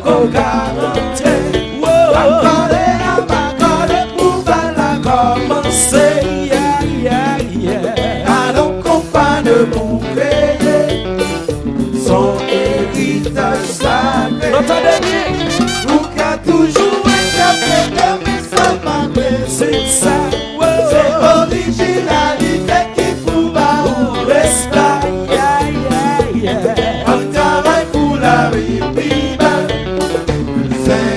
qu'on garantit. Pour la commencer. Alors compagne pour créer son héritage sacré. Pour qu'à toujours être mais ça m'a c'est ça. C'est originalité qui pourra ou rester. On travaille pour la République. C'est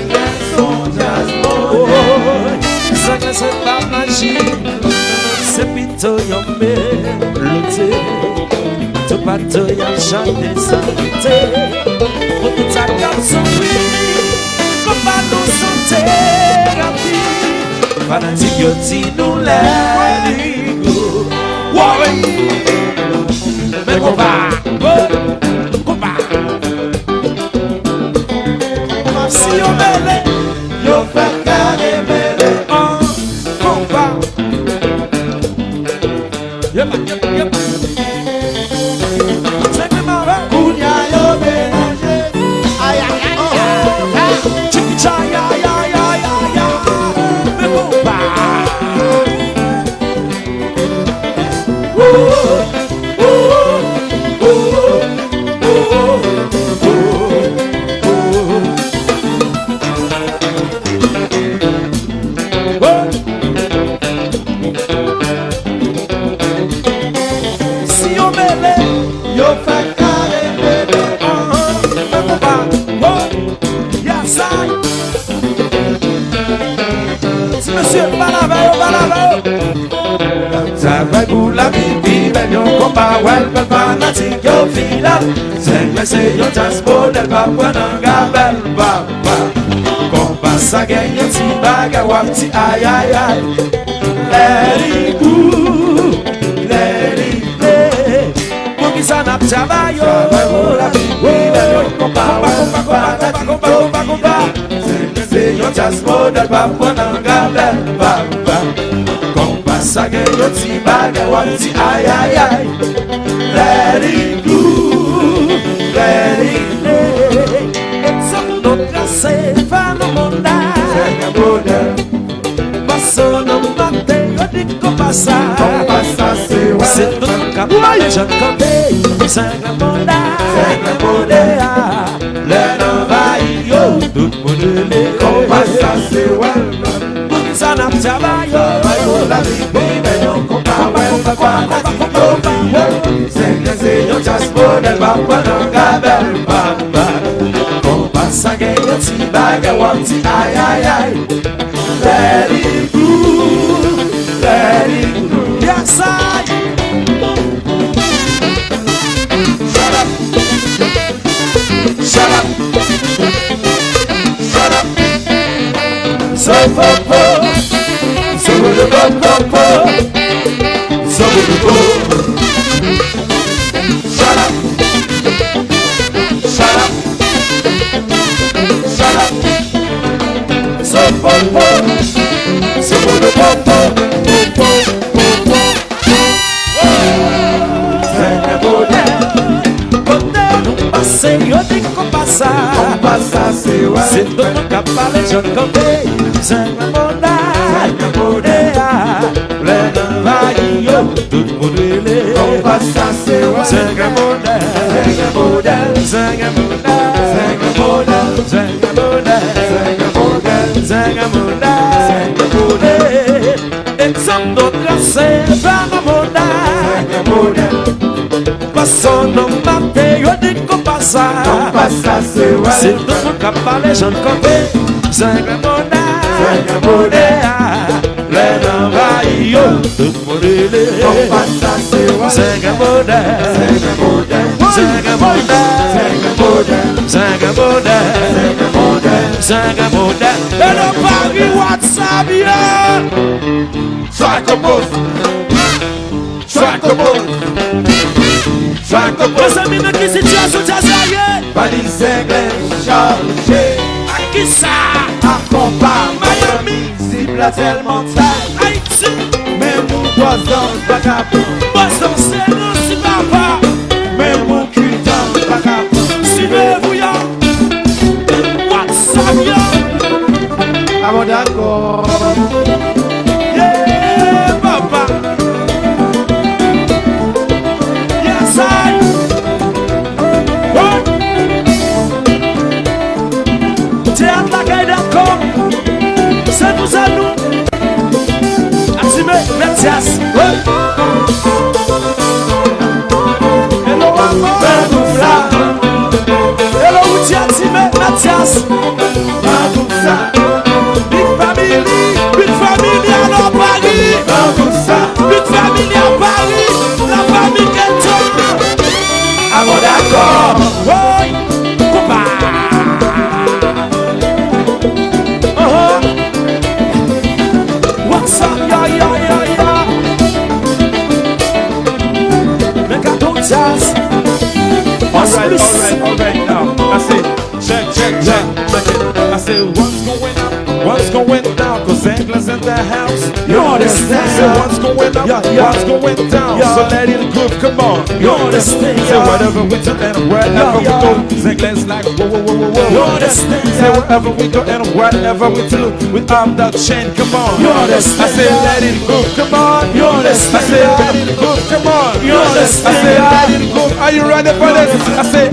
son jazz moderne. C'est pas magie. C'est plutôt yombe. Tout bateau y'a chanté santé. Pour tout ça comme son prix. Comme pas nous santé. Fanatique yo ti nous let go. Mais combat. Si yo mêlé, yo fait carré mêlé. Combat. Yep. C'est vraiment vrai. Kounya yo mélanger. Aïe aïe aïe. Chicha ya. Mais combat. Travail pour la vie, ben yon combat, well, ben fanatique, yo fila. C'est yon jazz model, pa pren un gabel, papa. Combat sa gen yon ti baga, wap ti aïe aïe aïe. Let it go, let it play. Pour qui ça n'a pas travail, travail pour la vie, ben yon combat, well, ben fanatique, yo fila. C'est yon jazz model, pa pren un gabel, papa. Sa gen yo ti baga wap ti aïe aïe aïe. Let it go, let it play. It's a no tracé fanomonda. C'est un bonheur. Passo no mate yo di compassa. Compassa c'est ouais. C'est tout le cap. Je compte. C'est un bonheur. C'est un bonheur. Le envahit yo. Tout le monde les compassa c'est ouais. Ça n'a pas travaillé. La vie, mais non, combat, c'est yon jazz model, pa pren un gabel, papa. Combat sa gen yon ti baga, wap ti aïe aïe aïe. Let it go, let it go. Yes, I. Shut up. Shut up. Shut up. So popo. So the popo. So the popo. Shut up. Shut up. Shut up. So popo. So the popo. Popo. C'est un bonheur. Bonheur nous passer, yo dit qu'on passe. On passe, c'est ouais. C'est tout le cap par les jeunes côtés. C'est un bonheur. Tout le monde est on passe à c'est ouais. C'est un modèle. C'est un modèle. C'est un modèle. C'est un modèle. C'est un modèle. Exemple d'autres c'est pas un modèle. Passons nos matés, yo dit qu'on passe à. On passe à c'est ouais. C'est tout le monde qui parle les gens côté. C'est un modèle. C'est un modèle. Les envahis, yo, tout le monde est on passe à c'est ouais. C'est un modèle. C'est un modèle. C'est un modèle. C'est un modèle. C'est un modèle. Et le Paris WhatsApp, yeah. Sois compose. Les amis, mais qui situation t'as valise anglais chargée. À qui ça? À combat Miami. Cible a tellement taille. Haïti. Même mon poisson, vagabond. Poisson, c'est non, si papa. Même mon cul dans le vagabond. Si le bouillon. What? Ah bon d'accord. Yeah, papa. Yes, I. Théâtre la caille d'accord. C'est nous à nous. Assumé, Mathias. Hello, maman. Hello, Assumé, Mathias. Big family à Paris. Big family à Paris. La famille Kenton. Ah bon d'accord. Oui. Coupa. What's up, ya. Make a good jazz. Alright now. I say, check it. I say, what's going down? Cause England's in the house. You understand? Say, what's going up? What's going down? So let it groove, come on. You understand? Say, whatever we do and wherever we go, England's like, whoa. You understand? Say, wherever we go and whatever we do, we up the chain, come on. You understand? I say, let it groove, come on. You understand? I say, let it groove, come on. You understand? I say, let it groove. Are you ready for this? I say,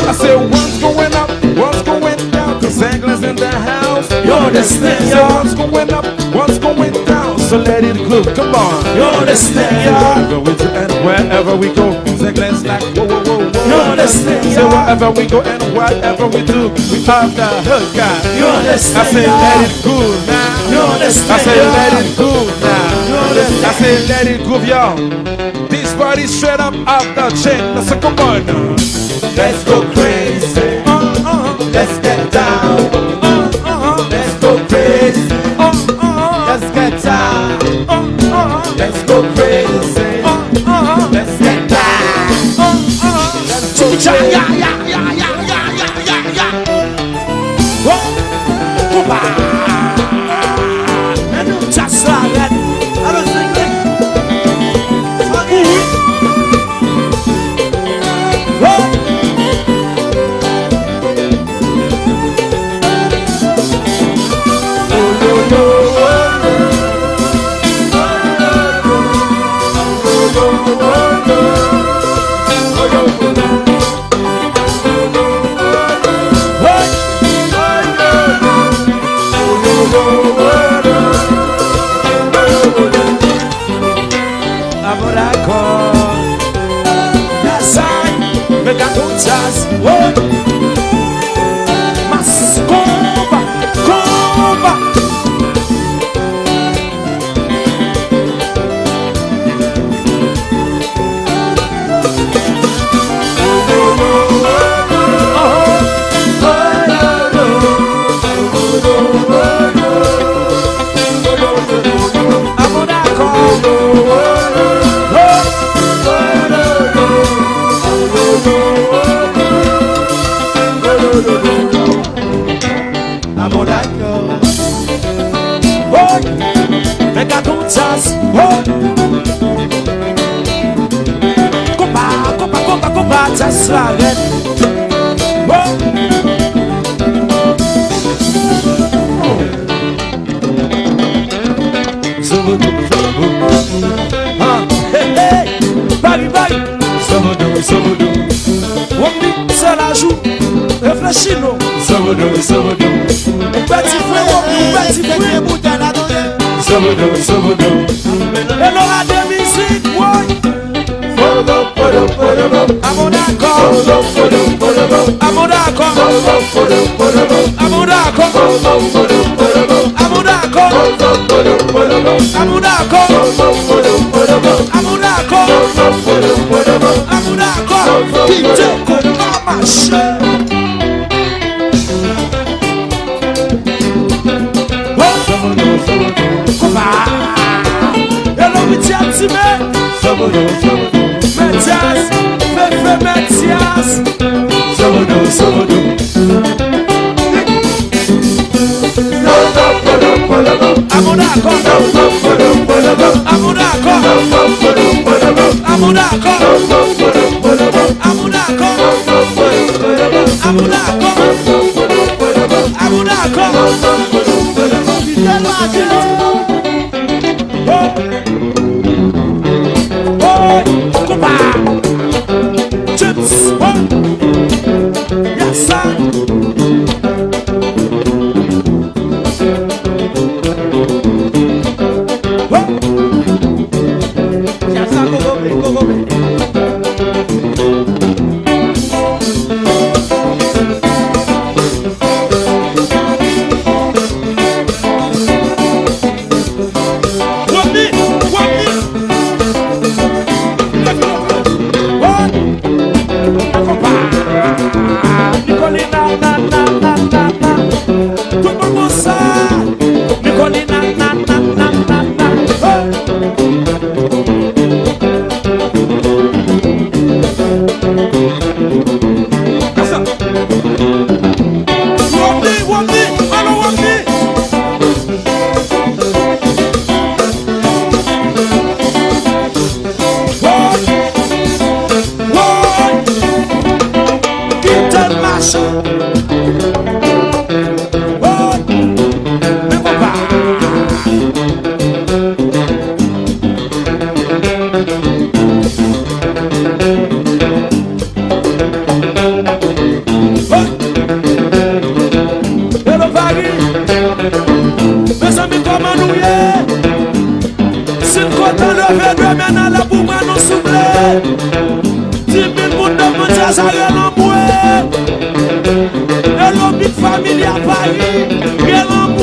I say, what's going up? What's going down? Cause England's in the house. You understand? So what's going up? What's going down? So let it groove, come on. You understand? Wherever we go, England's like whoa. You understand? So wherever we go and whatever we do, we have the hood guy. You understand? I say let it groove now. You understand? I say let it groove now. You understand? I say let it groove, y'all. This party straight up off the chain. Let's come on now. Let's go crazy. Let's get down. Let's go crazy. Let's get down. Let's go crazy. Let's get down. Let's go crazy. And just like that. I don't think that. Mas comba. Just like it. Hey, bari. Sabodo. On ça la joue. Réfléchis nous. Sabodo. Petit frère, bouteille la donner. Sabodo. Et l'aura de musique, ouais. I'm Amunako. Et l'homme big family à Paris. Et l'homme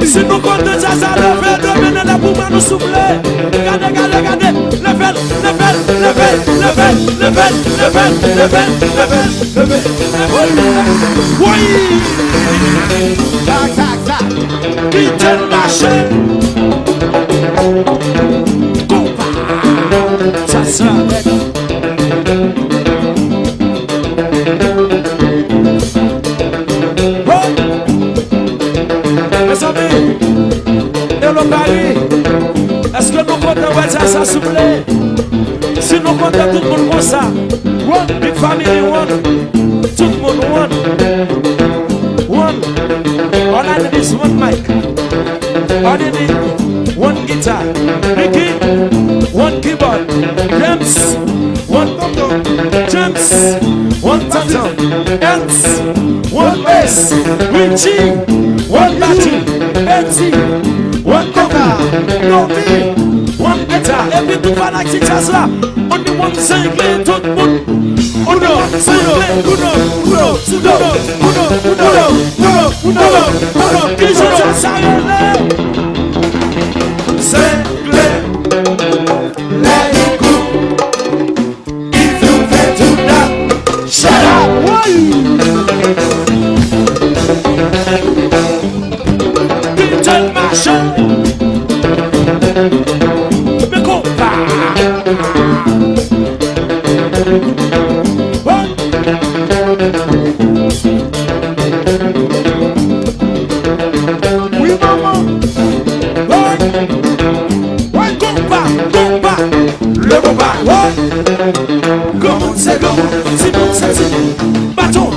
si nous comptons déjà ça, level, de la boum à nous souffler. Regardez. Level. Oui. Tac. Quitte le marché. Compa. Ça mes amis, et le Paris, est-ce que nous comptons ça souffle? Si nous comptons tout le monde comme ça, one big family, one, tout le monde, one. All I need is one mic. All I need one guitar, Ricky, one keyboard, drums, one tom-tom, ants, one bass, Richie, one battery, Etsy, one cover, no me, one guitar. Every two like teachers là, only one single, tout le monde. Uno, qui joue ça single, let it go. If you fail to that, shut up. Kitchen machine, me compa. Oui maman. Compa. Le compa. Comment c'est comment? C'est bon, c'est bâton.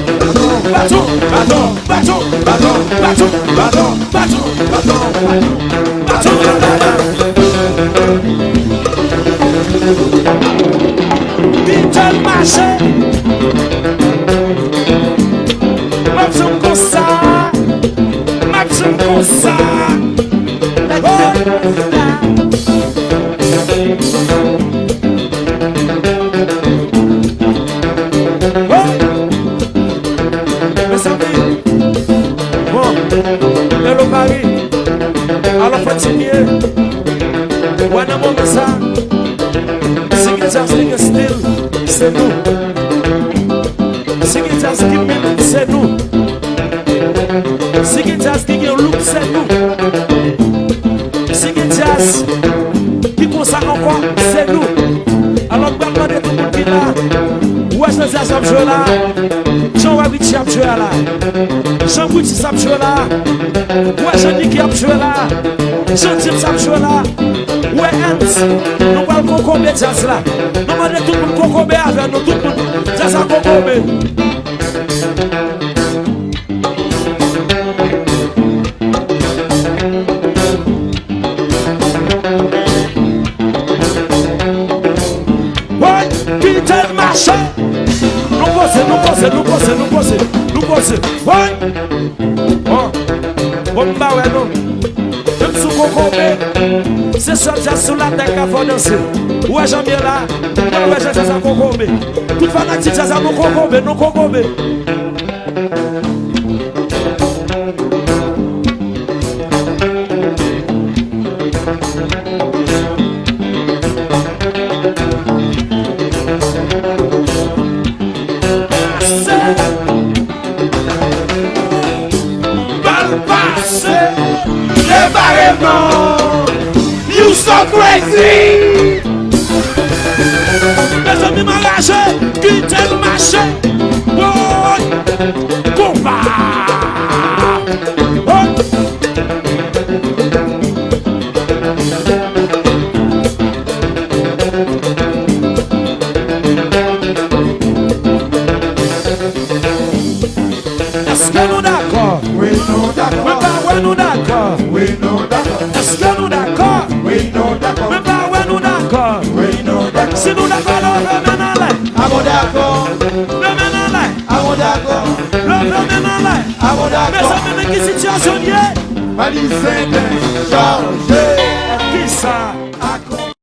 Kitchen machine. M'absent comme ça. Mes amis, bon, le Paris, alors continuer. When I'm on the side, sing it just sing it still, c'est nous. Sing it just give me, c'est nous. Sing it just give you look, c'est nous. Sing it just, qui consacre encore, c'est nous. Alors, je vais demander tout le monde qui est là. Où est-ce que ça joue là? Jean-Wabiti a joué là. Jean-Bouti a joué là. Où est-ce que a joué là? Jean-Tim a joué là. Où est Ants? Nous parlons de Coco Jazz là. Nous demandons tout le monde Coco avec nous. Tout le monde Jazz à Coco. Kitchen machine. Nous posons. Ouais. Bon, bah ouais, non. Même sous Coco, c'est ça, j'ai sous la tête qu'il faut danser. Ouais, j'aime bien là. Ouais, j'ai ça, Coco. Toute fanatique, j'ai ça, Coco, non, Coco. You so crazy. Mes amis m'arrachent, quitte le marché. Boy, compa. Est-ce que nous d'accord? Oui, nous d'accord. Mais pas ouais nous d'accord. Oui, nous d'accord. Est-ce que nous d'accord? Oui, nous d'accord. Mais pas ouais nous d'accord. Oui, nous d'accord. Si nous d'accord, le mène en l'air. Ah bon d'accord. Le mène en l'air. Ah bon d'accord. Le mène en l'air. Ah bon Mais d'accord. ça fait qui situation liée? Valise chargée. Qui ça?